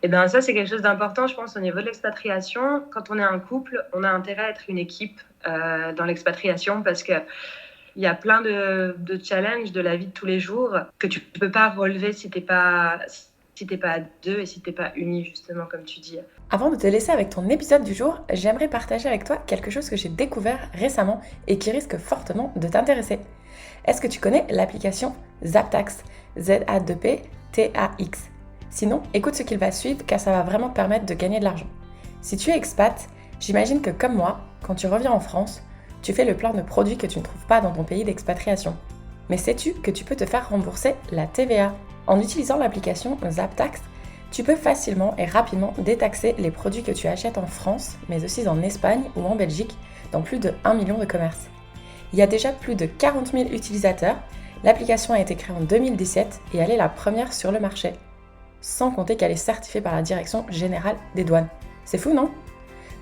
Eh bien, ça, c'est quelque chose d'important, je pense, au niveau de l'expatriation. Quand on est un couple, on a intérêt à être une équipe dans l'expatriation parce qu'il y a plein de challenges de la vie de tous les jours que tu ne peux pas relever si tu n'es pas à deux et si tu n'es pas unis, justement, comme tu dis. Avant de te laisser avec ton épisode du jour, j'aimerais partager avec toi quelque chose que j'ai découvert récemment et qui risque fortement de t'intéresser. Est-ce que tu connais l'application Zaptax? Z-A-2-P-T-A-X. Sinon, écoute ce qu'il va suivre car ça va vraiment te permettre de gagner de l'argent. Si tu es expat, j'imagine que comme moi, quand tu reviens en France, tu fais le plein de produits que tu ne trouves pas dans ton pays d'expatriation. Mais sais-tu que tu peux te faire rembourser la TVA? En utilisant l'application Zaptax, tu peux facilement et rapidement détaxer les produits que tu achètes en France, mais aussi en Espagne ou en Belgique, dans plus de 1 million de commerces. Il y a déjà plus de 40 000 utilisateurs, l'application a été créée en 2017 et elle est la première sur le marché. Sans compter qu'elle est certifiée par la Direction Générale des Douanes. C'est fou, non?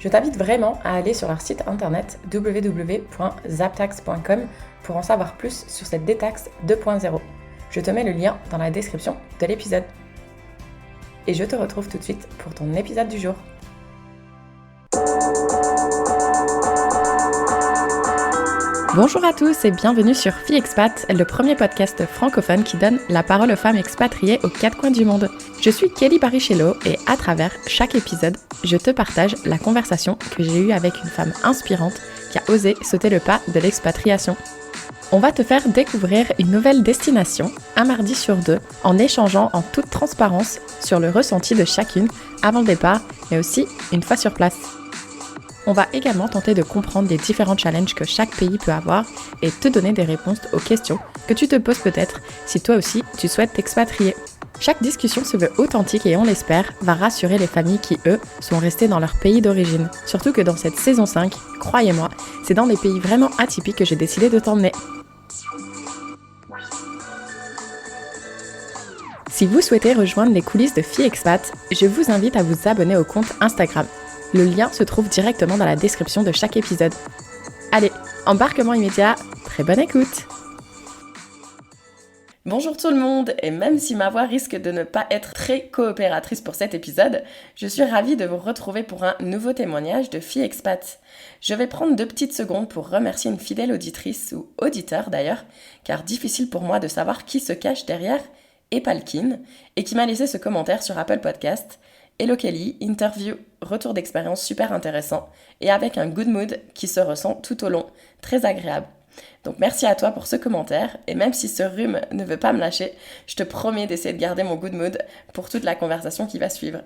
Je t'invite vraiment à aller sur leur site internet www.zaptax.com pour en savoir plus sur cette détaxe 2.0. Je te mets le lien dans la description de l'épisode. Et je te retrouve tout de suite pour ton épisode du jour. Bonjour à tous et bienvenue sur Fille Expat, le premier podcast francophone qui donne la parole aux femmes expatriées aux quatre coins du monde. Je suis Kelly Barichello et à travers chaque épisode, je te partage la conversation que j'ai eue avec une femme inspirante qui a osé sauter le pas de l'expatriation. On va te faire découvrir une nouvelle destination, un mardi sur deux, en échangeant en toute transparence sur le ressenti de chacune avant le départ, mais aussi une fois sur place. On va également tenter de comprendre les différents challenges que chaque pays peut avoir et te donner des réponses aux questions que tu te poses peut-être si toi aussi tu souhaites t'expatrier. Chaque discussion se veut authentique et on l'espère, va rassurer les familles qui, eux, sont restées dans leur pays d'origine. Surtout que dans cette saison 5, croyez-moi, c'est dans des pays vraiment atypiques que j'ai décidé de t'emmener. Si vous souhaitez rejoindre les coulisses de Fille Expat, je vous invite à vous abonner au compte Instagram. Le lien se trouve directement dans la description de chaque épisode. Allez, embarquement immédiat, très bonne écoute! Bonjour tout le monde, et même si ma voix risque de ne pas être très coopératrice pour cet épisode, je suis ravie de vous retrouver pour un nouveau témoignage de Fille Expat. Je vais prendre 2 petites secondes pour remercier une fidèle auditrice, ou auditeur d'ailleurs, car difficile pour moi de savoir qui se cache derrière Epalkin, et qui m'a laissé ce commentaire sur Apple Podcast. Hello Kelly, interview, retour d'expérience super intéressant et avec un good mood qui se ressent tout au long, très agréable. Donc merci à toi pour ce commentaire et même si ce rhume ne veut pas me lâcher, je te promets d'essayer de garder mon good mood pour toute la conversation qui va suivre.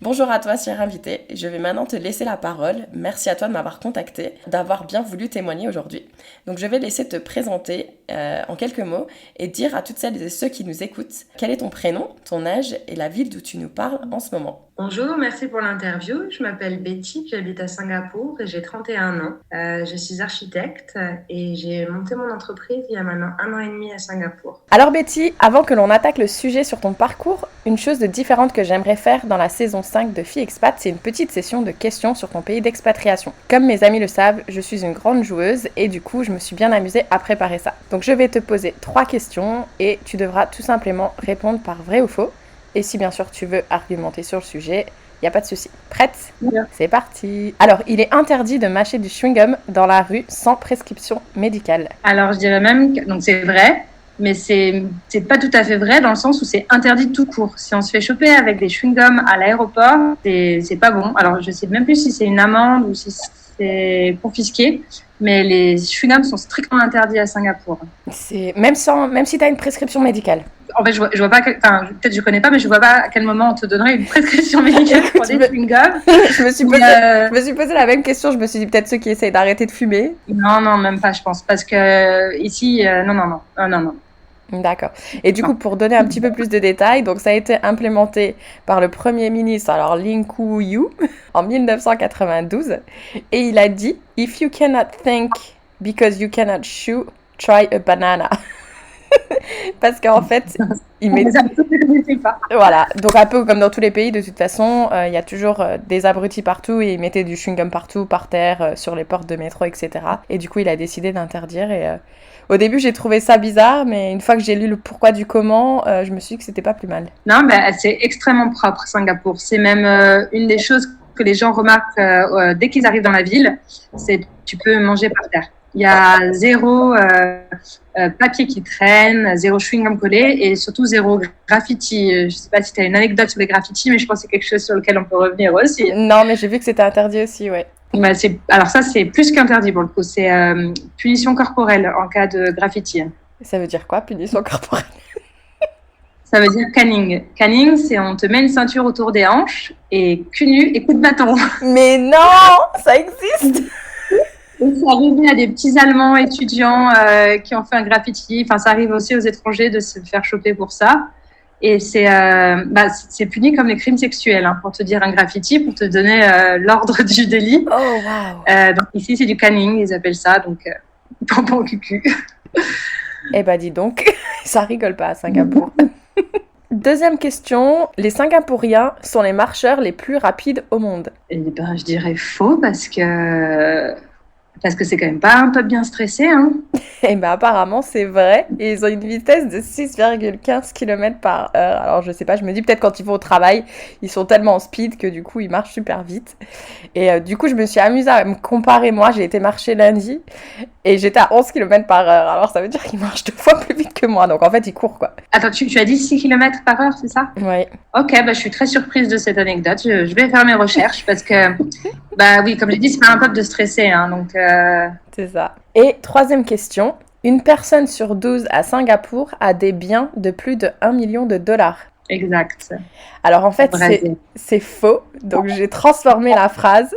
Bonjour à toi chère invitée, je vais maintenant te laisser la parole. Merci à toi de m'avoir contacté, d'avoir bien voulu témoigner aujourd'hui. Donc je vais laisser te présenter en quelques mots et dire à toutes celles et ceux qui nous écoutent quel est ton prénom, ton âge et la ville d'où tu nous parles en ce moment. Bonjour, merci pour l'interview. Je m'appelle Betty, j'habite à Singapour et j'ai 31 ans. Je suis architecte et j'ai monté mon entreprise il y a maintenant 1 an et demi à Singapour. Alors Betty, avant que l'on attaque le sujet sur ton parcours, une chose de différente que j'aimerais faire dans la saison 5 de Fille Expat, c'est une petite session de questions sur ton pays d'expatriation. Comme mes amis le savent, je suis une grande joueuse et du coup, je me suis bien amusée à préparer ça. Donc je vais te poser 3 questions et tu devras tout simplement répondre par vrai ou faux. Et si bien sûr tu veux argumenter sur le sujet, il n'y a pas de souci. Prête ? Bien. C'est parti. Alors, il est interdit de mâcher du chewing-gum dans la rue sans prescription médicale. Alors je dirais même que donc c'est vrai, mais c'est pas tout à fait vrai dans le sens où c'est interdit tout court. Si on se fait choper avec des chewing-gums à l'aéroport, c'est pas bon. Alors je sais même plus si c'est une amende ou si c'est confisqué, mais les chewing-gums sont strictement interdits à Singapour. C'est même si tu as une prescription médicale. En fait, je vois pas, peut-être je connais pas, mais je vois pas à quel moment on te donnerait une prescription médicale pour des chewing-gums. Je me suis posé la même question. Je me suis dit peut-être ceux qui essayent d'arrêter de fumer. Non, même pas, je pense, parce que ici, non. D'accord. Et du coup, pour donner un petit peu plus de détails, donc ça a été implémenté par le Premier ministre, alors Lee Kuan Yew, en 1992, et il a dit « If you cannot think because you cannot chew, try a banana ». Parce qu'en fait, ils Les mettent... abrutis, je ne connaissais pas. Voilà, donc un peu comme dans tous les pays, de toute façon, il y a toujours des abrutis partout et ils mettaient du chewing-gum partout, par terre, sur les portes de métro, etc. Et du coup, il a décidé d'interdire. Et au début, j'ai trouvé ça bizarre, mais une fois que j'ai lu le pourquoi du comment, je me suis dit que c'était pas plus mal. Non, c'est extrêmement propre, Singapour. C'est même une des choses que les gens remarquent dès qu'ils arrivent dans la ville, c'est tu peux manger par terre. Il y a zéro papier qui traîne, zéro chewing-gum collé et surtout zéro graffiti. Je ne sais pas si tu as une anecdote sur les graffitis, mais je pense que c'est quelque chose sur lequel on peut revenir aussi. Non, mais j'ai vu que c'était interdit aussi, ouais. Alors ça, c'est plus qu'interdit pour le coup. C'est punition corporelle en cas de graffiti. Ça veut dire quoi, punition corporelle? Ça veut dire canning. Canning, c'est on te met une ceinture autour des hanches et cul nu et coup de bâton. Mais non, ça existe. Et c'est arrivé à des petits Allemands étudiants qui ont fait un graffiti. Enfin, ça arrive aussi aux étrangers de se faire choper pour ça. Et c'est puni comme les crimes sexuels, hein, pour te dire un graffiti, pour te donner l'ordre du délit. Oh, waouh. Donc ici, c'est du canning, ils appellent ça. Donc, tampon cucu. Eh ben, dis donc, ça rigole pas à Singapour. Deuxième question, les Singapouriens sont les marcheurs les plus rapides au monde. Et je dirais faux parce que c'est quand même pas un peuple bien stressé. Hein. Et ben apparemment c'est vrai, et ils ont une vitesse de 6,15 km par heure. Alors je sais pas, je me dis peut-être quand ils vont au travail, ils sont tellement en speed que du coup ils marchent super vite. Et du coup je me suis amusée à me comparer, moi j'ai été marcher lundi, et j'étais à 11 km par heure. Alors ça veut dire qu'ils marchent 2 fois plus vite que moi, donc en fait ils courent quoi. Attends, tu as dit 6 km par heure, c'est ça? Ouais. Ok, je suis très surprise de cette anecdote. Je vais faire mes recherches parce que, oui, comme j'ai dit, c'est pas un peuple de stressé. Hein, donc, C'est ça. Et troisième question, une personne sur 12 à Singapour a des biens de plus de 1 million de dollars. Exact. Alors en fait c'est faux, donc j'ai transformé la phrase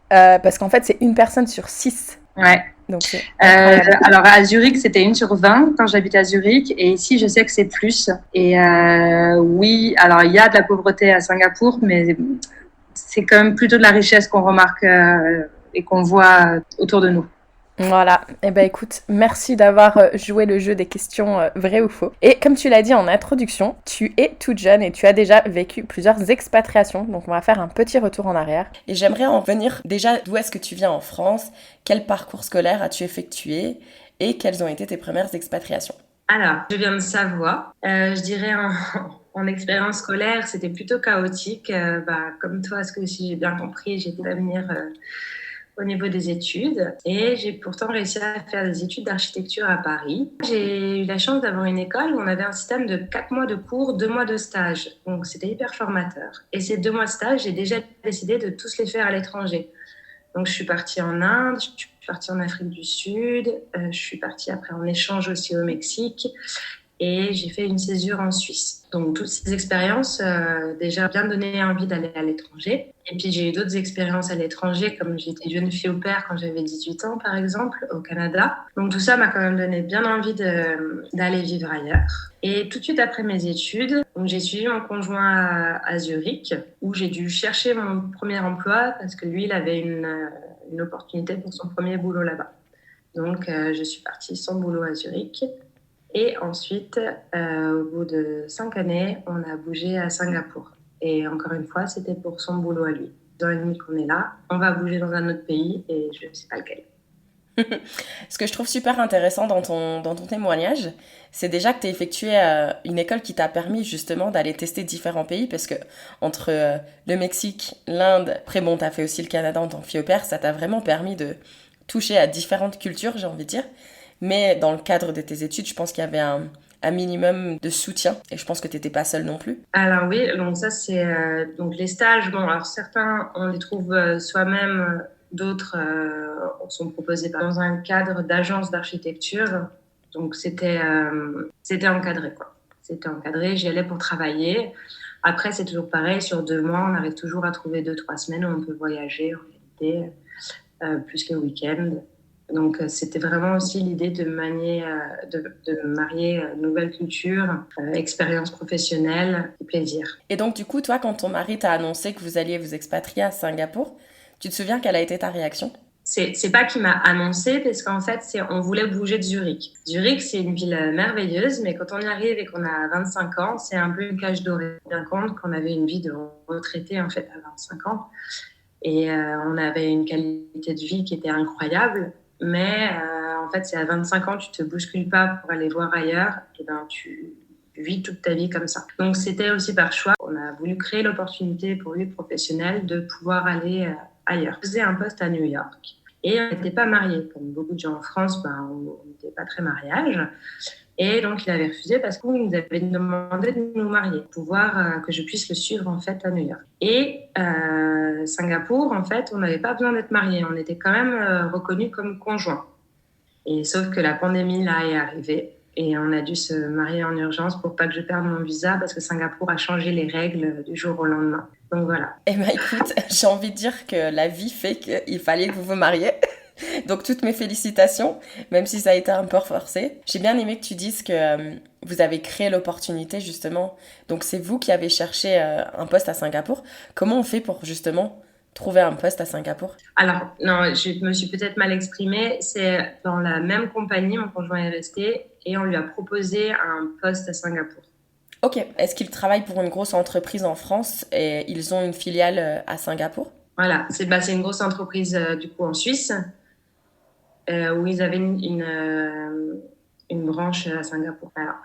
parce qu'en fait c'est une personne sur 6. Ouais. Donc, alors à Zurich, c'était 1 sur 20 quand j'habite à Zurich. Et ici, je sais que c'est plus. Et oui, alors il y a de la pauvreté à Singapour, mais c'est quand même plutôt de la richesse qu'on remarque et qu'on voit autour de nous. Voilà, et ben écoute, merci d'avoir joué le jeu des questions vraies ou faux. Et comme tu l'as dit en introduction, tu es toute jeune et tu as déjà vécu plusieurs expatriations, donc on va faire un petit retour en arrière. Et j'aimerais en venir déjà, d'où est-ce que tu viens en France, quel parcours scolaire as-tu effectué et quelles ont été tes premières expatriations? Alors, je viens de Savoie. Je dirais en expérience scolaire, c'était plutôt chaotique. Comme toi, si j'ai bien compris, j'ai été à venir au niveau des études et j'ai pourtant réussi à faire des études d'architecture à Paris. J'ai eu la chance d'avoir une école où on avait un système de 4 mois de cours, 2 mois de stage. Donc c'était hyper formateur. Et ces 2 mois de stage, j'ai déjà décidé de tous les faire à l'étranger. Donc je suis partie en Inde, je suis partie en Afrique du Sud, je suis partie après en échange aussi au Mexique et j'ai fait une césure en Suisse. Donc toutes ces expériences déjà bien donné envie d'aller à l'étranger. Et puis j'ai eu d'autres expériences à l'étranger, comme j'étais jeune fille au pair quand j'avais 18 ans par exemple, au Canada. Donc tout ça m'a quand même donné bien envie d'aller vivre ailleurs. Et tout de suite après mes études, donc j'ai suivi mon conjoint à Zurich, où j'ai dû chercher mon premier emploi parce que lui, il avait une opportunité pour son premier boulot là-bas. Donc je suis partie sans boulot à Zurich. Et ensuite, au bout de 5 années, on a bougé à Singapour. Et encore une fois, c'était pour son boulot à lui. 2 ans et demi qu'on est là, on va bouger dans un autre pays et je ne sais pas lequel. Ce que je trouve super intéressant dans ton témoignage, c'est déjà que tu as effectué une école qui t'a permis justement d'aller tester différents pays, parce que entre le Mexique, l'Inde, après bon, tu as fait aussi le Canada en tant que fille au pair, ça t'a vraiment permis de toucher à différentes cultures, j'ai envie de dire. Mais dans le cadre de tes études, je pense qu'il y avait un minimum de soutien, et je pense que tu n'étais pas seule non plus. Alors oui, donc ça c'est donc les stages. Bon, alors certains on les trouve soi-même, d'autres sont proposés dans un cadre d'agence d'architecture. Donc c'était encadré quoi. C'était encadré. J'y allais pour travailler. Après c'est toujours pareil. Sur 2 mois, on arrive toujours à trouver 2-3 semaines où on peut voyager en réalité, plus que le week-end. Donc, c'était vraiment aussi l'idée de marier nouvelle culture, expérience professionnelle et plaisir. Et donc, du coup, toi, quand ton mari t'a annoncé que vous alliez vous expatrier à Singapour, tu te souviens quelle a été ta réaction? C'est pas qu'il m'a annoncé, parce qu'en fait, on voulait bouger de Zurich. Zurich, c'est une ville merveilleuse, mais quand on y arrive et qu'on a 25 ans, c'est un peu une cage dorée. Bien compte qu'on avait une vie de retraité, en fait, à 25 ans. Et on avait une qualité de vie qui était incroyable. Mais en fait, c'est à 25 ans, tu te bouscules pas pour aller voir ailleurs, et ben tu vis toute ta vie comme ça. Donc, c'était aussi par choix. On a voulu créer l'opportunité pour lui, professionnel, de pouvoir aller ailleurs. Je faisais un poste à New York. Et on n'était pas mariés. Comme beaucoup de gens en France, on n'était pas très mariage. Et donc, il avait refusé parce qu'il nous avait demandé de nous marier, pour pouvoir que je puisse le suivre en fait à New York. Et Singapour, en fait, on n'avait pas besoin d'être mariés. On était quand même reconnus comme conjoints. Et sauf que la pandémie là est arrivée. Et on a dû se marier en urgence pour pas que je perde mon visa, parce que Singapour a changé les règles du jour au lendemain. Donc voilà. Eh ben écoute, j'ai envie de dire que la vie fait qu'il fallait que vous vous mariez. Donc toutes mes félicitations, même si ça a été un peu forcé. J'ai bien aimé que tu dises que vous avez créé l'opportunité justement. Donc c'est vous qui avez cherché un poste à Singapour. Comment on fait pour justement trouver un poste à Singapour? Alors, non, je me suis peut-être mal exprimée. C'est dans la même compagnie, mon conjoint est resté, et on lui a proposé un poste à Singapour. Ok. Est-ce qu'ils travaillent pour une grosse entreprise en France et ils ont une filiale à Singapour? Voilà, c'est une grosse entreprise du coup en Suisse, où ils avaient une branche à Singapour. Voilà.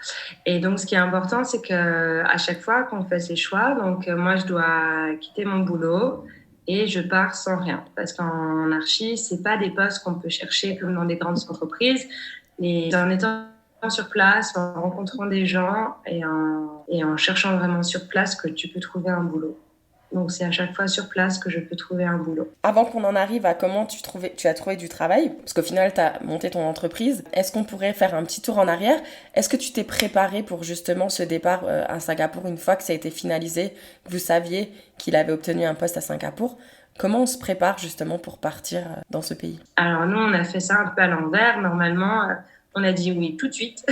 Et donc, ce qui est important, c'est que à chaque fois qu'on fait ces choix, donc moi, je dois quitter mon boulot et je pars sans rien. Parce qu'en archi, c'est pas des postes qu'on peut chercher comme dans des grandes entreprises. Et en étant sur place, en rencontrant des gens et en cherchant vraiment sur place, que tu peux trouver un boulot. Donc, c'est à chaque fois sur place que je peux trouver un boulot. Avant qu'on en arrive à comment tu as trouvé du travail, parce qu'au final, tu as monté ton entreprise, est-ce qu'on pourrait faire un petit tour en arrière? Est-ce que tu t'es préparé pour justement ce départ à Singapour une fois que ça a été finalisé, que vous saviez qu'il avait obtenu un poste à Singapour? Comment on se prépare justement pour partir dans ce pays? Alors, nous, on a fait ça un peu à l'envers. Normalement, on a dit oui tout de suite.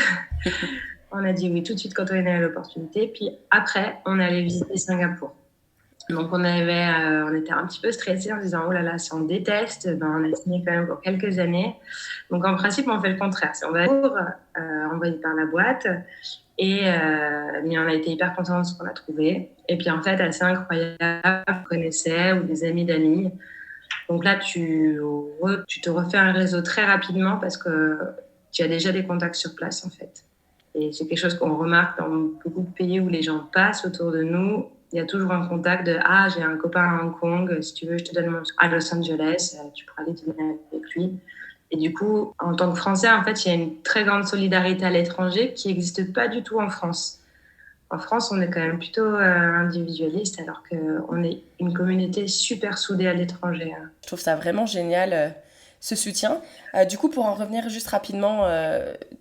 On a dit oui tout de suite quand on est à l'opportunité. Puis après, on allait visiter Singapour. Donc, on était un petit peu stressés en se disant « Oh là là, si on déteste, on a signé quand même pour quelques années. » Donc, en principe, on fait le contraire. On va envoyé par la boîte. Mais on a été hyper contents de ce qu'on a trouvé. Et puis, en fait, assez incroyable, on connaissait ou des amis d'amis. Donc là, tu te refais un réseau très rapidement parce que tu as déjà des contacts sur place, en fait. Et c'est quelque chose qu'on remarque dans beaucoup de pays où les gens passent autour de nous. Il y a toujours un contact de « Ah, j'ai un copain à Hong Kong, si tu veux, je te donne mon... à Los Angeles, tu pourras aller dîner avec lui. » Et du coup, en tant que Français, en fait, il y a une très grande solidarité à l'étranger qui n'existe pas du tout en France. En France, on est quand même plutôt individualiste, alors qu'on est une communauté super soudée à l'étranger. Je trouve ça vraiment génial, ce soutien. Du coup, pour en revenir juste rapidement,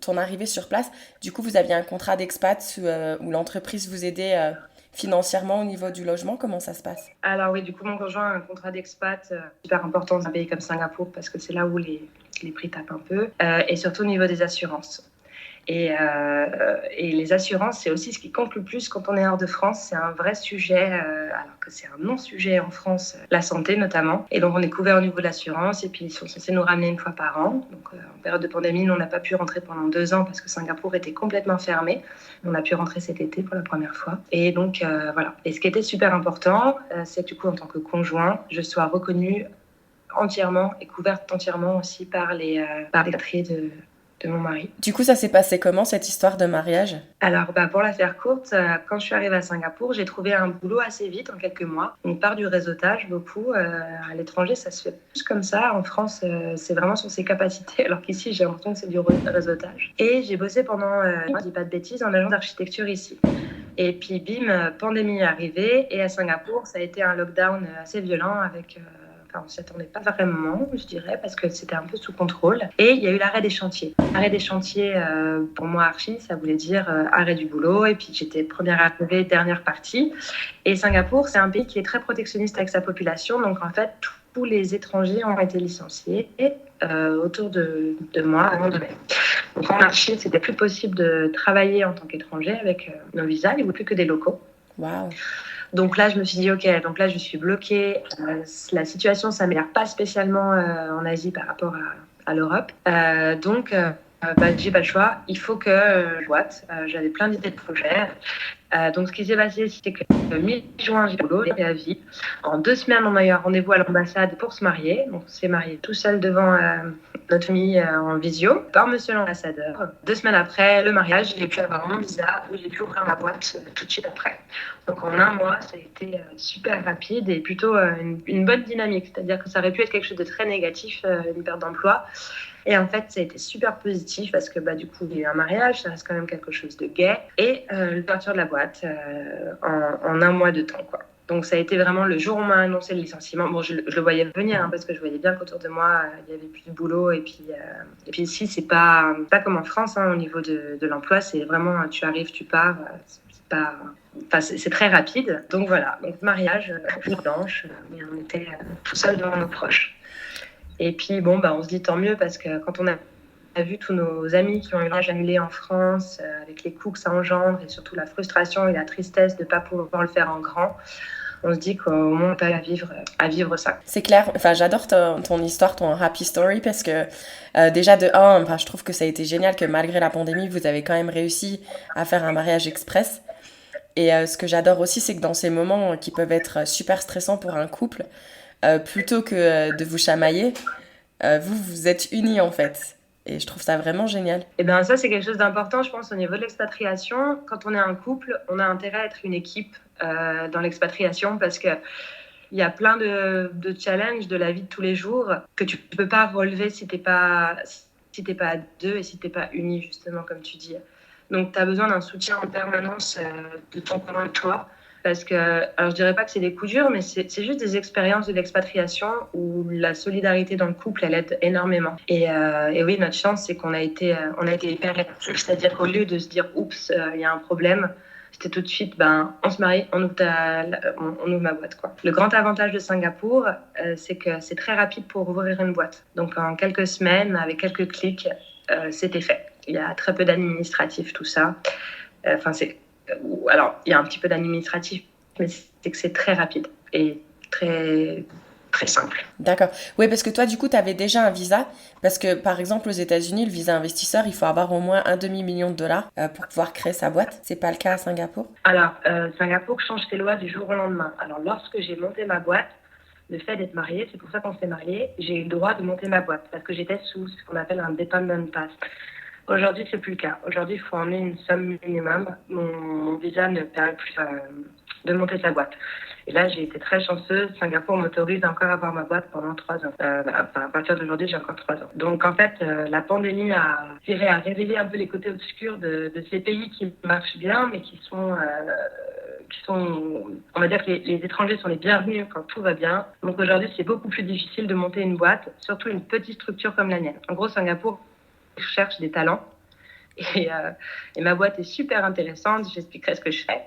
ton arrivée sur place, du coup, vous aviez un contrat d'expat où l'entreprise vous aidait financièrement au niveau du logement. Comment ça se passe? Alors oui, du coup, mon conjoint a un contrat d'expat super important dans un pays comme Singapour parce que c'est là où les prix tapent un peu, et surtout au niveau des assurances. Et les assurances, c'est aussi ce qui compte le plus quand on est hors de France. C'est un vrai sujet, alors que c'est un non-sujet en France, la santé notamment. Et donc, on est couvert au niveau de l'assurance et puis ils sont censés nous ramener une fois par an. Donc, en période de pandémie, nous, on n'a pas pu rentrer pendant 2 ans parce que Singapour était complètement fermé. On a pu rentrer cet été pour la première fois. Et donc, voilà. Et ce qui était super important, c'est que du coup, en tant que conjoint, je sois reconnue entièrement et couverte entièrement aussi par les papiers de mon mari. Du coup, ça s'est passé comment, cette histoire de mariage? Alors, pour la faire courte, quand je suis arrivée à Singapour, j'ai trouvé un boulot assez vite, en quelques mois. On part du réseautage beaucoup. À l'étranger, ça se fait plus comme ça. En France, c'est vraiment sur ses capacités, alors qu'ici, j'ai l'impression que c'est du réseautage. Et j'ai bossé pendant, je dis pas de bêtises, en agence d'architecture ici. Et puis, bim, pandémie est arrivée. Et à Singapour, ça a été un lockdown assez violent avec... on ne s'y attendait pas vraiment, je dirais, parce que c'était un peu sous contrôle. Et il y a eu l'arrêt des chantiers. L'arrêt des chantiers, pour moi, archi, ça voulait dire arrêt du boulot. Et puis, j'étais première arrivée, dernière partie. Et Singapour, c'est un pays qui est très protectionniste avec sa population. Donc, en fait, tous les étrangers ont été licenciés autour de moi à un moment donné. Donc, en archi, c'était plus possible de travailler en tant qu'étranger avec nos visas. Il n'y avait plus que des locaux. Waouh. Donc là, je me suis dit, ok, donc là, je suis bloquée. La situation s'améliore pas spécialement en Asie par rapport à l'Europe. J'ai pas le choix. Il faut que je boite. J'avais plein d'idées de projets. Donc, ce qui s'est passé, c'est que mi-juin, j'ai boulot, j'ai à vie. En 2 semaines, on a eu un rendez-vous à l'ambassade pour se marier. Donc, on s'est marié tout seul devant notre famille en visio par monsieur l'ambassadeur. 2 semaines après le mariage, j'ai pu avoir mon visa et j'ai pu ouvrir ma boîte tout de suite après. Donc, en 1 mois, ça a été super rapide et plutôt une bonne dynamique. C'est-à-dire que ça aurait pu être quelque chose de très négatif, une perte d'emploi. Et en fait, ça a été super positif parce que du coup, il y a eu un mariage, ça reste quand même quelque chose de gai. Et l'ouverture de la boîte en 1 mois de temps, quoi. Donc, ça a été vraiment le jour où on m'a annoncé le licenciement. Bon, je le voyais venir parce que je voyais bien qu'autour de moi, il y avait plus de boulot. Et puis ici, c'est pas comme en France au niveau de l'emploi. C'est vraiment, tu arrives, tu pars. C'est très rapide. Donc, voilà. Donc, mariage, jour blanche. Mais on était tout seul devant nos proches. Et puis, on se dit tant mieux parce que quand on a vu tous nos amis qui ont eu le mariage annulé en France, avec les coûts que ça engendre et surtout la frustration et la tristesse de ne pas pouvoir le faire en grand, on se dit qu'au moins on peut à vivre ça. C'est clair, j'adore ton histoire, ton happy story parce que déjà de un, je trouve que ça a été génial que malgré la pandémie, vous avez quand même réussi à faire un mariage express. Et ce que j'adore aussi, c'est que dans ces moments qui peuvent être super stressants pour un couple, plutôt que de vous chamailler, vous êtes unis en fait. Et je trouve ça vraiment génial. Et bien ça, c'est quelque chose d'important, je pense, au niveau de l'expatriation. Quand on est un couple, on a intérêt à être une équipe dans l'expatriation parce qu'il y a plein de challenges de la vie de tous les jours que tu ne peux pas relever si tu n'es pas à deux et si tu n'es pas unis, justement, comme tu dis. Donc, tu as besoin d'un soutien en permanence de ton conjoint et de toi. Parce que, alors je dirais pas que c'est des coups durs, mais c'est juste des expériences de l'expatriation où la solidarité dans le couple, elle aide énormément. Et oui, notre chance, c'est qu'on a été hyper réactifs. C'est-à-dire qu'au lieu de se dire, oups, il y a un problème, c'était tout de suite, on se marie, on ouvre ma boîte, quoi. Le grand avantage de Singapour, c'est que c'est très rapide pour ouvrir une boîte. Donc, en quelques semaines, avec quelques clics, c'était fait. Il y a très peu d'administratifs, tout ça. Alors, il y a un petit peu d'administratif, mais c'est que c'est très rapide et très, très simple. D'accord. Oui, parce que toi, du coup, tu avais déjà un visa. Parce que, par exemple, aux États-Unis, le visa investisseur, il faut avoir au moins $500,000 pour pouvoir créer sa boîte. C'est pas le cas à Singapour? Alors, Singapour change ses lois du jour au lendemain. Alors, lorsque j'ai monté ma boîte, le fait d'être mariée, c'est pour ça qu'on s'est mariés, j'ai eu le droit de monter ma boîte parce que j'étais sous ce qu'on appelle un dependent pass. Aujourd'hui, c'est plus le cas. Aujourd'hui, il faut emmener une somme minimum. Mon visa ne permet plus de monter sa boîte. Et là, j'ai été très chanceuse. Singapour m'autorise encore à avoir ma boîte pendant 3 ans. À partir d'aujourd'hui, j'ai encore 3 ans. Donc, en fait, la pandémie a tiré à révéler un peu les côtés obscurs de ces pays qui marchent bien, mais qui sont, on va dire que les étrangers sont les bienvenus quand tout va bien. Donc, aujourd'hui, c'est beaucoup plus difficile de monter une boîte, surtout une petite structure comme la mienne. En gros, Singapour, je cherche des talents et ma boîte est super intéressante, j'expliquerai ce que je fais,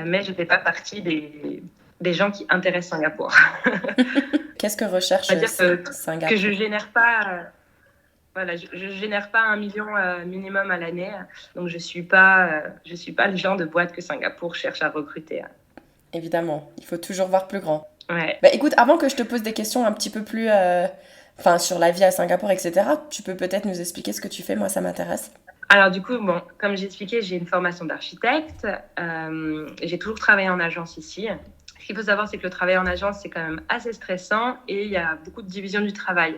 mais je ne fais pas partie des gens qui intéressent Singapour. Qu'est-ce que recherche Singapour? Que je génère pas je génère pas 1 million minimum à l'année, donc je suis pas le genre de boîte que Singapour cherche à recruter. Évidemment, il faut toujours voir plus grand. Ouais. Écoute, avant que je te pose des questions un petit peu plus sur la vie à Singapour, etc., tu peux peut-être nous expliquer ce que tu fais, moi ça m'intéresse. Alors du coup, comme j'ai expliqué, j'ai une formation d'architecte, j'ai toujours travaillé en agence ici. Ce qu'il faut savoir, c'est que le travail en agence, c'est quand même assez stressant et il y a beaucoup de division du travail.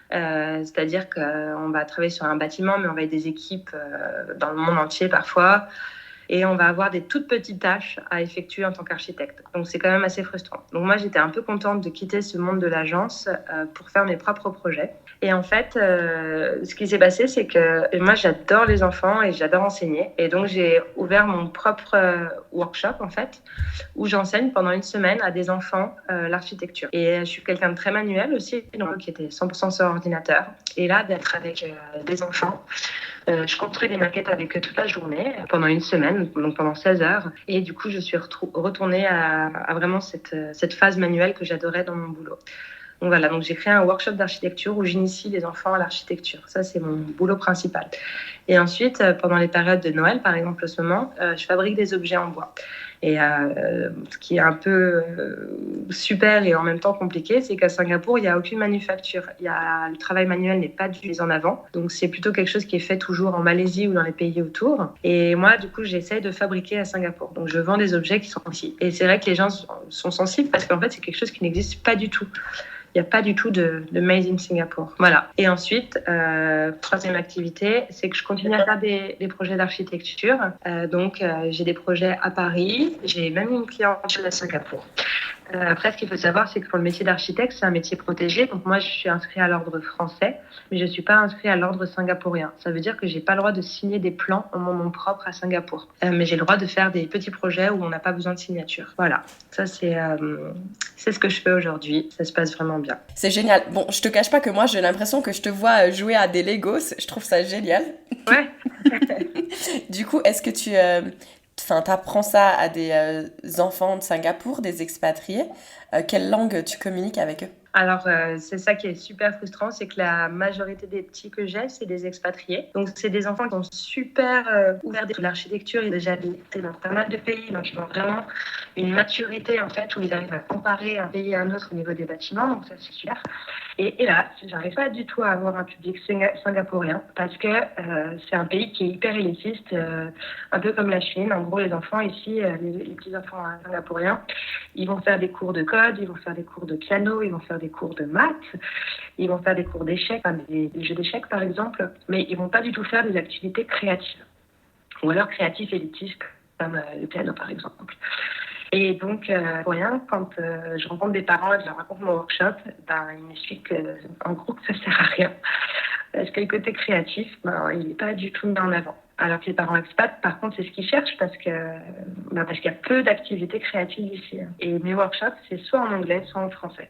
C'est-à-dire qu'on va travailler sur un bâtiment, mais on va être des équipes dans le monde entier parfois. Et on va avoir des toutes petites tâches à effectuer en tant qu'architecte. Donc, c'est quand même assez frustrant. Donc, moi, j'étais un peu contente de quitter ce monde de l'agence pour faire mes propres projets. Et en fait, ce qui s'est passé, c'est que moi, j'adore les enfants et j'adore enseigner. Et donc, j'ai ouvert mon propre workshop, en fait, où j'enseigne pendant 1 semaine à des enfants l'architecture. Et je suis quelqu'un de très manuel aussi, donc qui était 100% sur ordinateur. Et là, d'être avec des enfants, je construis des maquettes avec eux toute la journée, pendant 1 semaine, donc pendant 16 heures. Et du coup, je suis retournée à vraiment cette phase manuelle que j'adorais dans mon boulot. Donc voilà, donc j'ai créé un workshop d'architecture où j'initie les enfants à l'architecture. Ça, c'est mon boulot principal. Et ensuite, pendant les périodes de Noël, par exemple, en ce moment, je fabrique des objets en bois. Et ce qui est un peu super et en même temps compliqué, c'est qu'à Singapour, il n'y a aucune manufacture. Le travail manuel n'est pas du tout mis en avant. Donc, c'est plutôt quelque chose qui est fait toujours en Malaisie ou dans les pays autour. Et moi, du coup, j'essaie de fabriquer à Singapour. Donc, je vends des objets qui sont ici. Et c'est vrai que les gens sont sensibles parce qu'en fait, c'est quelque chose qui n'existe pas du tout. Il n'y a pas du tout de Made in Singapour. Voilà. Et ensuite, troisième activité, c'est que je continue à faire des projets d'architecture. Donc, j'ai des projets à Paris. J'ai même une clientèle à Singapour. Après, ce qu'il faut savoir, c'est que pour le métier d'architecte, c'est un métier protégé. Donc, moi, je suis inscrite à l'ordre français, mais je ne suis pas inscrite à l'ordre singapourien. Ça veut dire que je n'ai pas le droit de signer des plans en mon nom propre à Singapour. Mais j'ai le droit de faire des petits projets où on n'a pas besoin de signature. Voilà. Ça, c'est ce que je fais aujourd'hui. Ça se passe vraiment bien. C'est génial. Bon, je te cache pas que moi, j'ai l'impression que je te vois jouer à des Legos. Je trouve ça génial. Ouais. Du coup, est-ce que tu apprends ça à des enfants de Singapour, des expatriés? Quelle langue tu communiques avec eux? Alors, c'est ça qui est super frustrant, c'est que la majorité des petits que j'ai, c'est des expatriés. Donc, c'est des enfants qui sont super ouverts de l'architecture. Ils ont déjà habité dans pas mal de pays, donc ils ont vraiment une maturité, en fait, où ils arrivent à comparer un pays à un autre au niveau des bâtiments. Donc, ça, c'est super. Et hélas, j'arrive pas du tout à avoir un public singapourien parce que c'est un pays qui est hyper élitiste, un peu comme la Chine. En gros, les enfants ici, les petits enfants singapouriens, ils vont faire des cours de code, ils vont faire des cours de piano, ils vont faire des cours de maths, ils vont faire des cours d'échecs, des jeux d'échecs par exemple, mais ils vont pas du tout faire des activités créatives ou alors créatifs élitistes comme le piano par exemple. Et donc, pour rien, quand je rencontre des parents et que je leur raconte mon workshop, ils m'expliquent qu'en groupe, ça sert à rien. Parce que le côté créatif, il n'est pas du tout mis en avant. Alors que les parents expats, par contre, c'est ce qu'ils cherchent parce qu'il y a peu d'activités créatives ici. Et mes workshops, c'est soit en anglais, soit en français.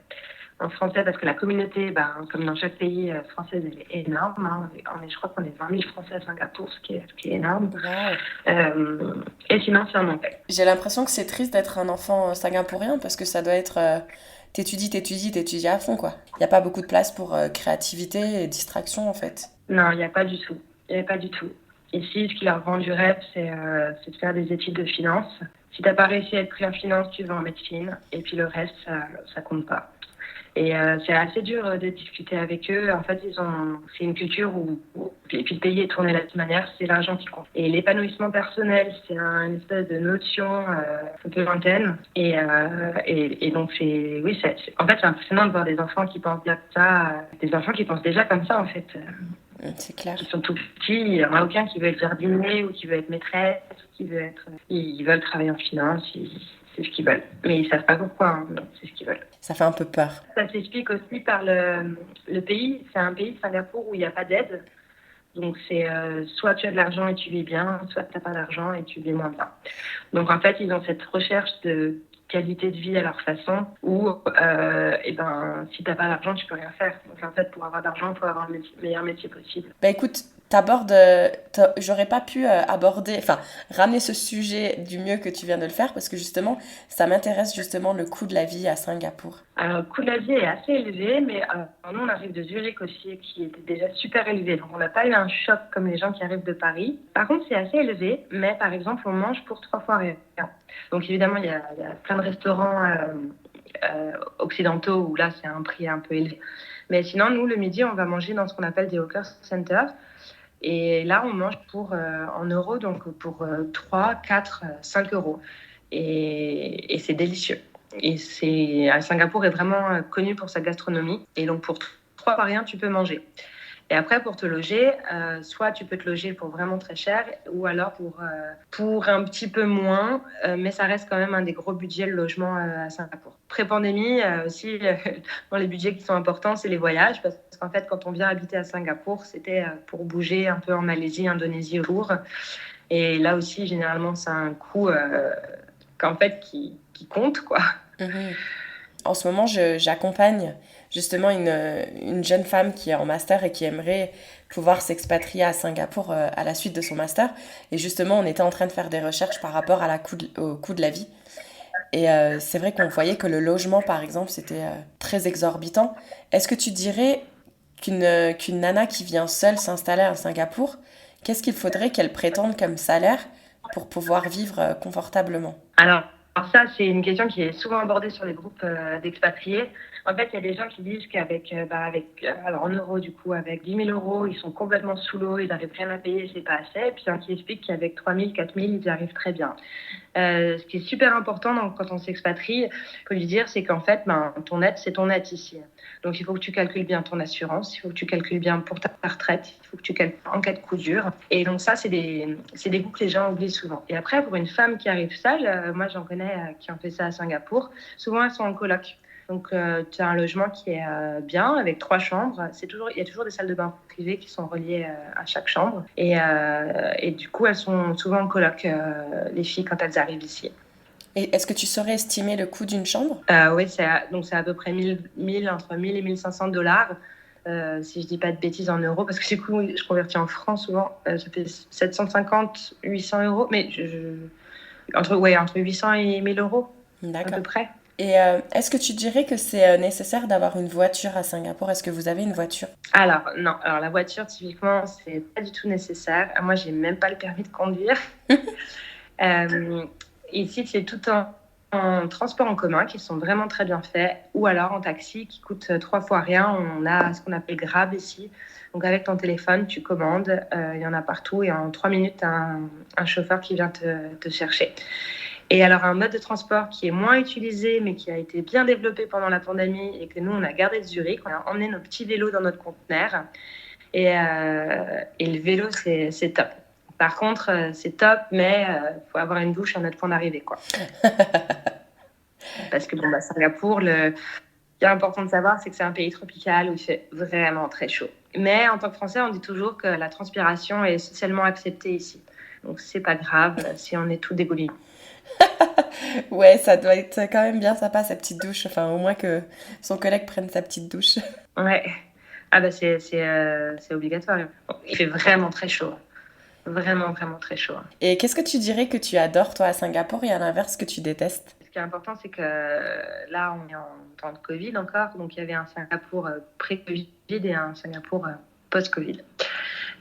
En français, parce que la communauté, comme dans chaque pays français, elle est énorme. Je crois qu'on est 20 000 Français à Singapour, ce qui est énorme. Wow. Et sinon, c'est en anglais. J'ai l'impression que c'est triste d'être un enfant singapourien parce que ça doit être... t'étudies à fond, quoi. Il n'y a pas beaucoup de place pour créativité et distraction, en fait. Non, il n'y a pas du tout. Il n'y a pas du tout. Ici, ce qui leur rend du rêve, c'est de faire des études de finance. Si tu n'as pas réussi à être pris en finance, tu vas en médecine. Et puis le reste, ça compte pas. Et c'est assez dur de discuter avec eux. En fait, c'est une culture où et puis le pays est tourné de cette manière, c'est l'argent qui compte. Et l'épanouissement personnel, c'est une espèce de notion un peu lointaine. Et donc, en fait, c'est impressionnant de voir des enfants qui pensent déjà ça, des enfants qui pensent déjà comme ça, en fait. C'est clair. Ils sont tout petits, il n'y en a aucun qui veut être jardinier ou qui veut être maîtresse, ils veulent travailler en finance, c'est ce qu'ils veulent. Mais ils ne savent pas pourquoi, hein, c'est ce qu'ils veulent. Ça fait un peu peur. Ça s'explique aussi par le pays. C'est un pays, Singapour, où il n'y a pas d'aide. Donc, c'est soit tu as de l'argent et tu vis bien, soit tu n'as pas d'argent et tu vis moins bien. Donc, en fait, ils ont cette recherche de qualité de vie à leur façon où, si tu n'as pas d'argent, tu peux rien faire. Donc, en fait, pour avoir d'argent, il faut avoir le meilleur métier possible. Écoute, j'aurais pas pu ramener ce sujet du mieux que tu viens de le faire parce que justement, ça m'intéresse justement le coût de la vie à Singapour. Alors, le coût de la vie est assez élevé, mais nous, on arrive de Zurich aussi, qui était déjà super élevé. Donc, on n'a pas eu un choc comme les gens qui arrivent de Paris. Par contre, c'est assez élevé, mais par exemple, on mange pour 3 fois rien. Donc, évidemment, il y a plein de restaurants occidentaux où là, c'est un prix un peu élevé. Mais sinon, nous, le midi, on va manger dans ce qu'on appelle des hawker centers. Et là, on mange en euros, donc pour 3, 4, 5 euros. Et c'est délicieux. Et Singapour est vraiment connu pour sa gastronomie. Et donc, pour 3 par rien, tu peux manger. Et après, pour te loger, soit tu peux te loger pour vraiment très cher, ou alors pour un petit peu moins, mais ça reste quand même un des gros budgets, le logement à Singapour. Pré-pandémie, aussi, dans les budgets qui sont importants, c'est les voyages, parce qu'en fait, quand on vient habiter à Singapour, c'était pour bouger un peu en Malaisie, Indonésie autour. Et là aussi, généralement, c'est un coût qui compte, quoi. Mmh. En ce moment, j'accompagne justement une jeune femme qui est en master et qui aimerait pouvoir s'expatrier à Singapour à la suite de son master. Et justement, on était en train de faire des recherches par rapport au coût de la vie. Et c'est vrai qu'on voyait que le logement, par exemple, c'était très exorbitant. Est-ce que tu dirais qu'une nana qui vient seule s'installer à Singapour, qu'est-ce qu'il faudrait qu'elles prétendent comme salaire pour pouvoir vivre confortablement? Alors ça, c'est une question qui est souvent abordée sur les groupes d'expatriés. En fait, il y a des gens qui disent qu'avec, alors en euros du coup, avec 10 000 euros, ils sont complètement sous l'eau, ils n'arrivent rien à payer, c'est pas assez. Et puis il y en a qui expliquent qu'avec 3 000, 4 000, ils y arrivent très bien. Ce qui est super important quand on s'expatrie, il faut lui dire, c'est qu'en fait, ton aide, c'est ton aide ici. Donc, il faut que tu calcules bien ton assurance, il faut que tu calcules bien pour ta retraite, il faut que tu calcules en cas de coup dur. Et donc, ça, c'est des goûts que les gens oublient souvent. Et après, pour une femme qui arrive seule, moi, j'en connais qui ont fait ça à Singapour, souvent, elles sont en coloc. Donc, tu as un logement qui est bien, avec 3 chambres. Il y a toujours des salles de bain privées qui sont reliées à chaque chambre. Et du coup, elles sont souvent en coloc, les filles, quand elles arrivent ici. Et est-ce que tu saurais estimer le coût d'une chambre? Oui, c'est à peu près entre 1000 et 1500 dollars. Si je dis pas de bêtises en euros, parce que du coup, je convertis en francs souvent. Ça fait 750, 800 euros. Mais entre 800 et 1000 euros, à peu D'accord. près. Et est-ce que tu dirais que c'est nécessaire d'avoir une voiture à Singapour? Est-ce que vous avez une voiture? Alors, non. Alors, la voiture, typiquement, c'est pas du tout nécessaire. Moi, j'ai même pas le permis de conduire. Euh, Ici, c'est tout en transport en commun qui sont vraiment très bien faits, ou alors en taxi qui coûte 3 fois rien. On a ce qu'on appelle Grab ici. Donc, avec ton téléphone, tu commandes. Il y en a partout et en 3 minutes, tu as un chauffeur qui vient te chercher. Et alors, un mode de transport qui est moins utilisé, mais qui a été bien développé pendant la pandémie et que nous, on a gardé de Zurich, on a emmené nos petits vélos dans notre conteneur. Et le vélo, c'est top. Par contre, c'est top, mais il faut avoir une douche à notre point d'arrivée, quoi. Parce que Singapour, ce qui est important de savoir, c'est que c'est un pays tropical où il fait vraiment très chaud. Mais en tant que Français, on dit toujours que la transpiration est socialement acceptée ici. Donc, c'est pas grave si on est tout dégouliné. Ouais, ça doit être quand même bien sympa, sa petite douche. Enfin, au moins que son collègue prenne sa petite douche. Ouais. Ah bah c'est obligatoire. Il fait vraiment très chaud. Vraiment, vraiment très chaud. Et qu'est-ce que tu dirais que tu adores, toi, à Singapour, et à l'inverse, que tu détestes? Ce qui est important, c'est que là, on est en temps de Covid encore. Donc, il y avait un Singapour pré-Covid et un Singapour post-Covid.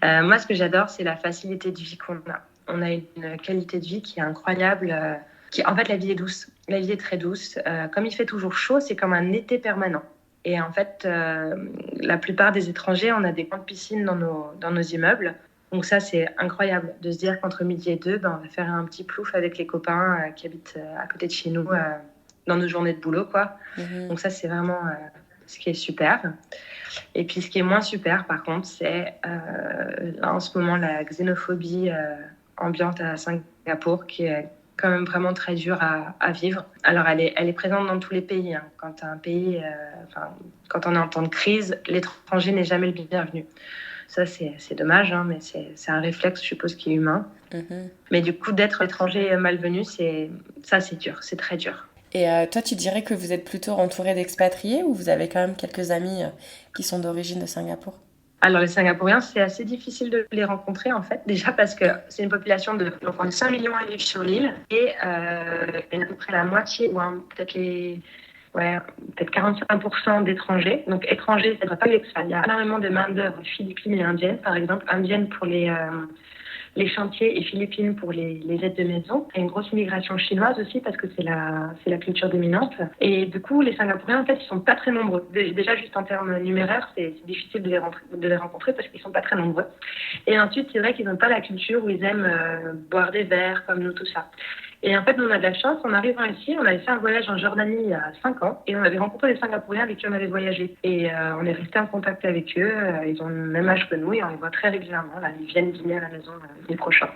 Moi, ce que j'adore, c'est la facilité de vie qu'on a. On a une qualité de vie qui est incroyable. En fait, la vie est douce. La vie est très douce. Comme il fait toujours chaud, c'est comme un été permanent. Et en fait, la plupart des étrangers, on a des grandes piscines dans nos immeubles. Donc ça, c'est incroyable de se dire qu'entre midi et 2, on va faire un petit plouf avec les copains qui habitent à côté de chez nous dans nos journées de boulot, quoi. Donc ça, c'est vraiment ce qui est super. Et puis, ce qui est moins super, par contre, c'est là, en ce moment, la xénophobie ambiante à Singapour, qui est quand même vraiment très dure à vivre. Alors, elle est présente dans tous les pays. Hein. Quand on est en temps de crise, l'étranger n'est jamais le bienvenu. Ça, c'est dommage, hein, mais c'est un réflexe, je suppose, qui est humain. Mais du coup, d'être étranger malvenu, c'est dur, c'est très dur. Et toi, tu dirais que vous êtes plutôt entouré d'expatriés ou vous avez quand même quelques amis qui sont d'origine de Singapour? Alors, les Singapouriens, c'est assez difficile de les rencontrer, en fait. Déjà parce que c'est une population de 5 millions à vivre sur l'île et à peu près la moitié, ou peut-être 45% d'étrangers. Donc, étrangers, ça ne doit pas l'expat. Il y a énormément de main-d'œuvre philippine et indienne, par exemple. Indienne pour les chantiers et philippines pour les aides de maison. Il y a une grosse immigration chinoise aussi parce que c'est la culture dominante. Et du coup, les Singapouriens, en fait, ils sont pas très nombreux. Déjà, juste en termes numéraires, c'est difficile de les rencontrer parce qu'ils sont pas très nombreux. Et ensuite, c'est vrai qu'ils n'ont pas la culture où ils aiment boire des verres comme nous, tout ça. Et en fait, nous, on a de la chance. En arrivant ici, on avait fait un voyage en Jordanie il y a 5 ans et on avait rencontré des Singapouriens avec qui on avait voyagé. Et on est resté en contact avec eux. Ils ont le même âge que nous et on les voit très régulièrement. Là, ils viennent dîner à la maison les prochains.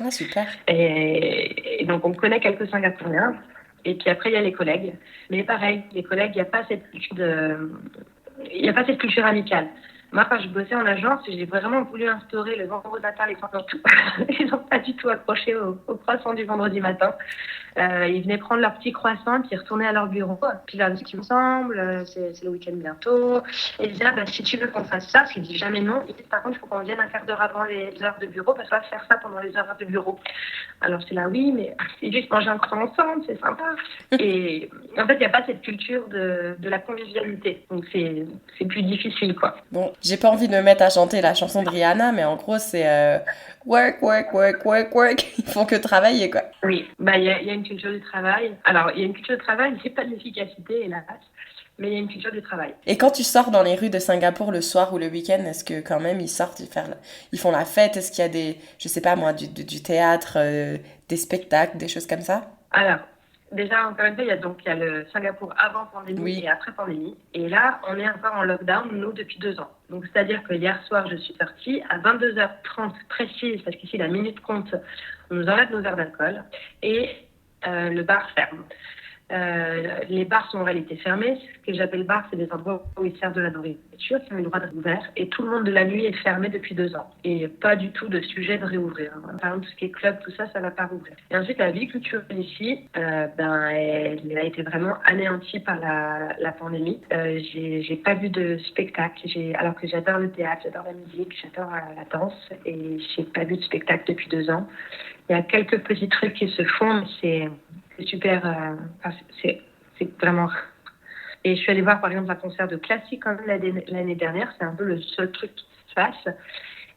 Ah, super. Et donc, on connaît quelques Singapouriens. Et puis après, il y a les collègues. Mais pareil, les collègues, il n'y a pas cette culture amicale. Moi, quand je bossais en agence, j'ai vraiment voulu instaurer le vendredi matin les sans tout. Ils n'ont pas du tout accroché au croissant du vendredi matin. Ils venaient prendre leur petit croissant, puis ils retournaient à leur bureau. Puis là, ils ensemble, c'est le week-end bientôt. Et ils disaient, si tu veux qu'on fasse ça, parce qu'ils disent jamais non. Ils disent, par contre, il faut qu'on vienne un quart d'heure avant les heures de bureau, parce qu'on va faire ça pendant les heures de bureau. Alors, c'est là, oui, mais c'est juste manger un croissant ensemble, c'est sympa. Et en fait, il n'y a pas cette culture de la convivialité. Donc, c'est plus difficile, quoi. Bon, J'ai pas envie de me mettre à chanter la chanson de Rihanna, mais en gros, c'est work, work, work, work, work. Ils font que travailler, quoi. Oui, il y a une culture du travail. Alors, il y a une culture du travail, mais pas de l'efficacité, hélas. Mais il y a une culture du travail. Et quand tu sors dans les rues de Singapour le soir ou le week-end, est-ce que quand même ils sortent, ils font la fête? Est-ce qu'il y a je sais pas moi, du théâtre, des spectacles, des choses comme ça? Alors, déjà, encore une fois, il y a le Singapour avant pandémie et après pandémie. Et là, on est encore en lockdown, nous, depuis 2 ans. Donc, c'est-à-dire que hier soir, je suis sortie à 22h30 précise, parce qu'ici, la minute compte, on nous enlève nos verres d'alcool et le bar ferme. Les bars sont en réalité fermés. Ce que j'appelle bar, c'est des endroits où ils servent de la nourriture, qui ont le droit d'être ouverts. Et tout le monde de la nuit est fermé depuis 2 ans. Et pas du tout de sujet de réouvrir. Par exemple, tout ce qui est club, tout ça, ça va pas rouvrir. Et ensuite, la vie culturelle ici, elle a été vraiment anéantie par la pandémie. J'ai pas vu de spectacle. Alors que j'adore le théâtre, j'adore la musique, j'adore la danse. Et j'ai pas vu de spectacle depuis 2 ans. Il y a quelques petits trucs qui se font, mais c'est super, c'est vraiment rare. Et je suis allée voir par exemple un concert de classique quand même l'année dernière, c'est un peu le seul truc qui se passe.